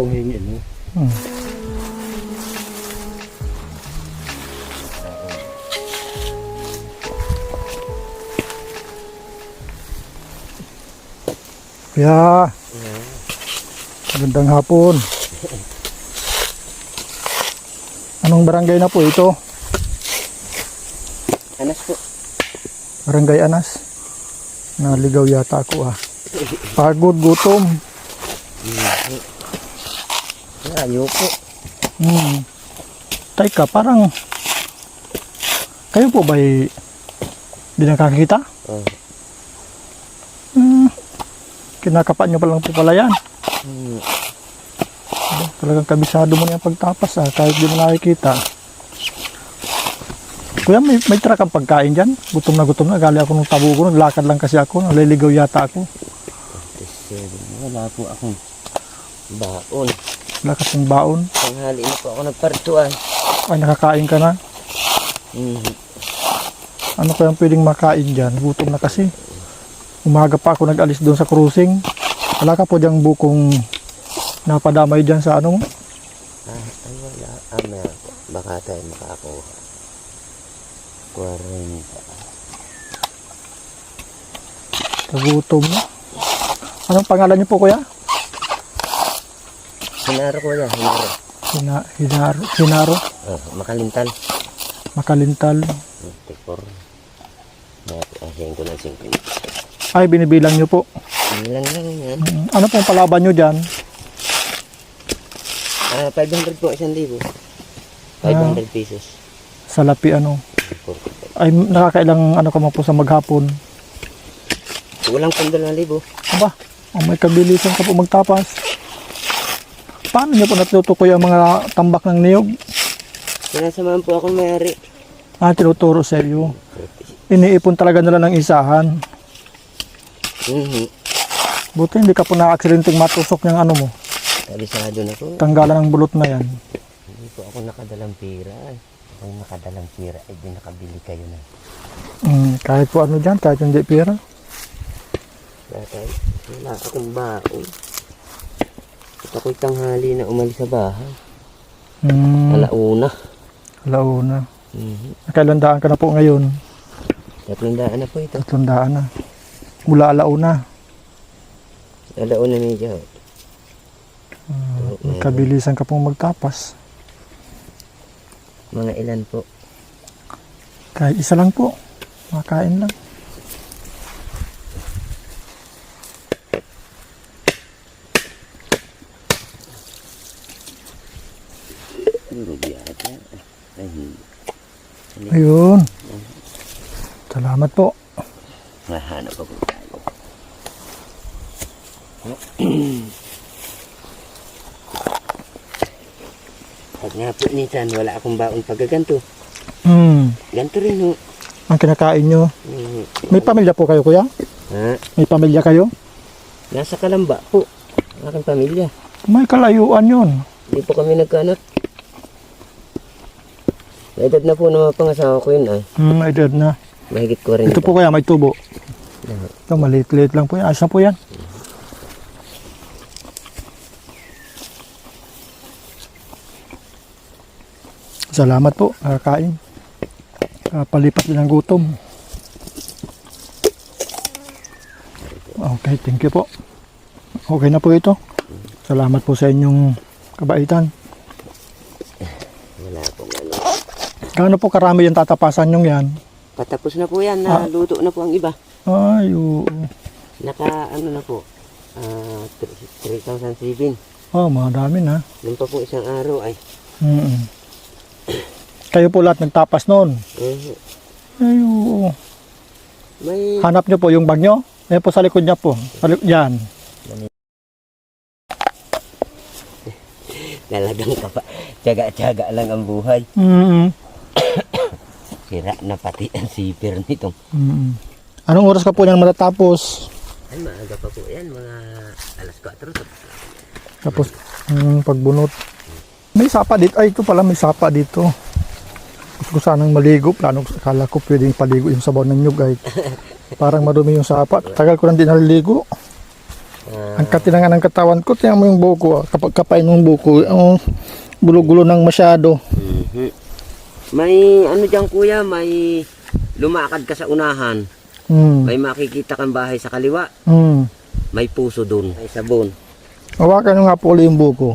pong hingin. Kaya, magandang hapon. Anong barangay na po ito? Anas po. Barangay Anas. Naligaw yata ako Pagod, gutom. Ayaw po. Teka, parang kayo po ba'y di nakakita? Kinakapat nyo pa lang po pala yan. Talagang kabisado mo na yung pagtapas kahit di mo nakikita. Kuya, may truck ang pagkain dyan. Gutom na. Gali ako ng tabo ko. Naglakad lang kasi ako. Naliligaw yata ako. Wala po akong baon. Wala kasing baon. Tanghali na po ako nagpartuan. Ay, nakakain ka na. Ano kayang pwedeng makain dyan? Gutom na kasi. Umaga pa ako nag-alis doon sa cruising. Wala ka po dyang bukong napadamay dyan sa ano mo? Ay wala. Baka tayo makakuha. 40. Nagutom na. Anong pangalan niyo po, kuya? Hinaro ko na. Hinaro. Makalintal. Makalintal. 54. Ahin ko na 50. Ay, binibilang niyo po. Bilang lang yan. Ano pong palaban niyo dyan? 500 po, 1,000. 500 pesos. Sa lapi ano? Ay, nakakailang ano ka mo po sa maghapon? Walang pang 2,000. Aba, may kabilisan ka po magtapas. Paano niyo po natutukoy ang mga tambak ng niyog? Sinasamahan po akong mayari. Tinuturo sa iyo. Iniipon talaga nila ng isahan. Buti hindi ka po na-aksidenteng matusok ng ano mo. Kabisado na po. Tanggalan ng bulot na yan. Hindi po ako nakadalang pera. Kung nakadalang pera, di nakabili kayo na. Kahit po ano dyan, kahit hindi pera. Wala akong baon. At ako'y tanghali na umalis sa bahay. Alauna. Kailan daan ka na po ngayon? 300 na po ito. 300 na. Mula alauna. Alauna medyo. Kabilisan ka pong magtapas. Mga ilan po? Kahit isa lang po. Makain lang. Ayun. Salamat po. Nahanap ako tayo. Pag nga po nisan, wala akong baon pagkaganto. Ganto rin ho. Ang kinakain nyo. May pamilya po kayo, kuya? May pamilya kayo? Nasa Kalamba po. Aking pamilya. May kalayuan yun. Hindi po kami nagkanot. May edad na po ng mga pangasawa ko yun May edad na. Mahigit ko rin. Ito po kaya may tubo. Ito maliit-liit lang po yan. Asa po yan? Salamat po. Kakain. Palipat din ang gutom. Okay, thank you po. Okay na po ito. Salamat po sa inyong kabaitan. Wala po ano. Gaano po karami yung tatapasan nyong yan? Patapos na po yan. Naluto na po ang iba. Ay, oo. Naka ano na po. 3,007. Madami na. Doon pa po isang araw ay. Kayo po lahat nagtapas noon. Ay, oo. May Hanap nyo po yung bag nyo. Ayan po sa likod niya po. Yan. nalagang ka pa. Tiyaga-tiyaga lang ang buhay. Sira na pati ang sipir nitong. Anong oras ka po nang matatapos? Ay, maaga pa po yan. Mga alas 4. Tapos, pagbunot. May sapa dito. Ay, ito pala may sapa dito. Gusto ko sanang maligo. Plano, akala ko pwedeng paligo yung sabaw ng nyug. Ay, parang madumi yung sapa. Tagal ko nang di naliligo. Ang katinangan ng katawan ko, tingnan mo yung buko. Kapag kapain ng buko, ang gulo-gulo ng masyado. Mhm. May ano dyan kuya, may lumakad ka sa unahan. May makikita kang bahay sa kaliwa. May puso doon. May sabon. Hawakan nyo nga po ulit yung buko.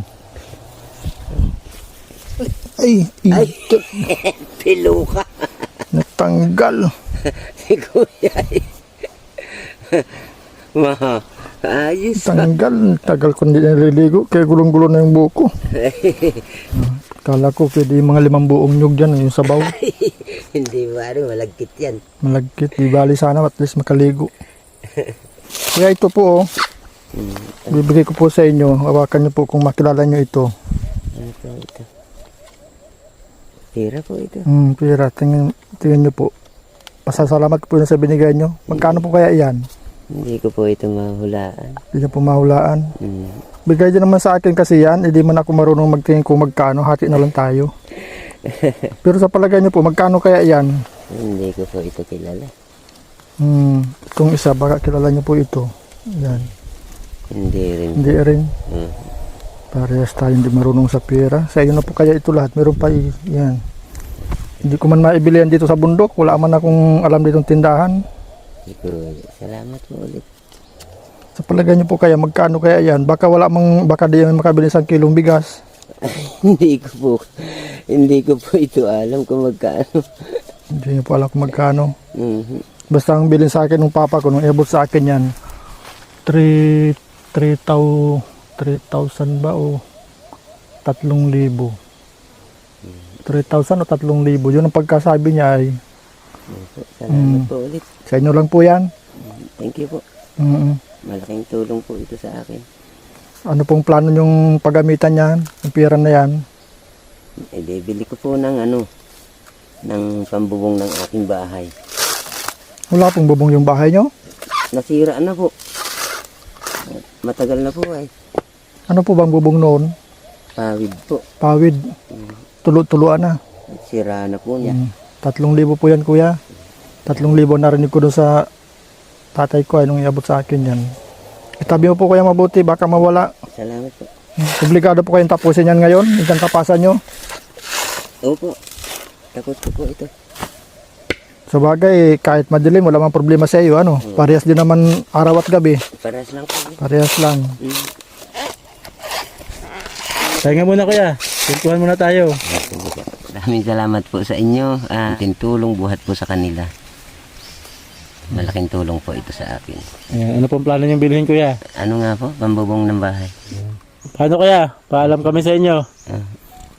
Ay, Ay, pilo ka. natanggal. Si kuya. Ayos. Tanggal. Tagal ko hindi naliligo. Kaya gulong-gulo na yung buko. Kala ko pwede yung mga 5 buong nyug dyan. Yung sabaw. Hindi ba rin, malagkit yan. Malagkit. Di bali sana at least makaligo. Kaya ito po oh. Bibigay ko po sa inyo. Hawakan nyo po kung makilala nyo ito. Ano po ito? Pira po ito. Pira. Tingnan nyo po. Pasasalamat ko po na sa binigay nyo. Magkano po kaya yan? Hindi ko po ito mahulaan. Hindi nyo po mahulaan. Bigay din naman sa akin kasi yan. Hindi man ako marunong magtingin kung magkano. Hati na lang tayo. Pero sa palagay nyo po, magkano kaya yan? Hindi ko po ito kilala. Itong isa, baka kilala nyo po ito. Yan. Hindi rin. Hindi rin. Hmm. Parehas tayo hindi marunong sa pera. Sa inyo na po kaya ito lahat. Meron pa yan. Hindi ko man maibili yan dito sa bundok. Wala man akong alam ditong tindahan. Siguro, salamat po ulit. Sa palagay nyo po kaya, magkano kaya yan? Baka wala mang, baka di yan makabili isang kilong bigas. Hindi ko po ito alam kung magkano. Hindi nyo po alam kung magkano. Mhm. Basta ang bilin sa akin ng papa ko, nung iabot sa akin yan, 3,000 ba o 3,000? 3,000 o 3,000. Yun ang pagkasabi niya ay, Salamat po ulit. sa inyo lang po yan. Thank you po. Malaking tulong po ito sa akin. Ano pong plano yung paggamitan niyan, yung pera na yan? Bili ko po ng ng pambubong ng aking bahay. Wala pong bubong yung bahay nyo? Nasira na po. Matagal na po ay. Ano po bang bubong noon? Pawid po. Pawid. Tulo-tuluan na. Sira na po niya. 3,000 po yan kuya. 3,000 narinig ko doon sa tatay ko ay nung iabot sa akin yan. Itabi mo po kuya mabuti, baka mawala. Salamat po. Obligado po kayong tapusin yan ngayon. Isang tapasan nyo. Opo. Takot ko po ito. Sa bagay, kahit madilim, wala mang problema sa iyo. Ano? Parehas din naman araw at gabi. Paras lang po. Parehas lang. Tayo muna kuya. Tuntuhan muna tayo. Maraming salamat po sa inyo. Tintulong buhat po sa kanila. Malaking tulong po ito sa akin. Ayan, ano pong plano niyong bilhin kuya? Ano nga po? Pambubong ng bahay. Paano kuya? Paalam kami sa inyo. Ah,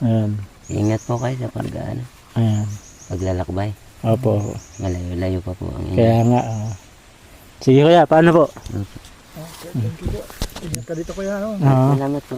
Ayan. ingat po kayo sa paggaan. Ayan. Paglalakbay. Opo. Malayo-layo pa po ang inyo. Kaya nga. Sige kuya, paano po? Ingat ka dito kuya. Ano? Ah. Salamat po.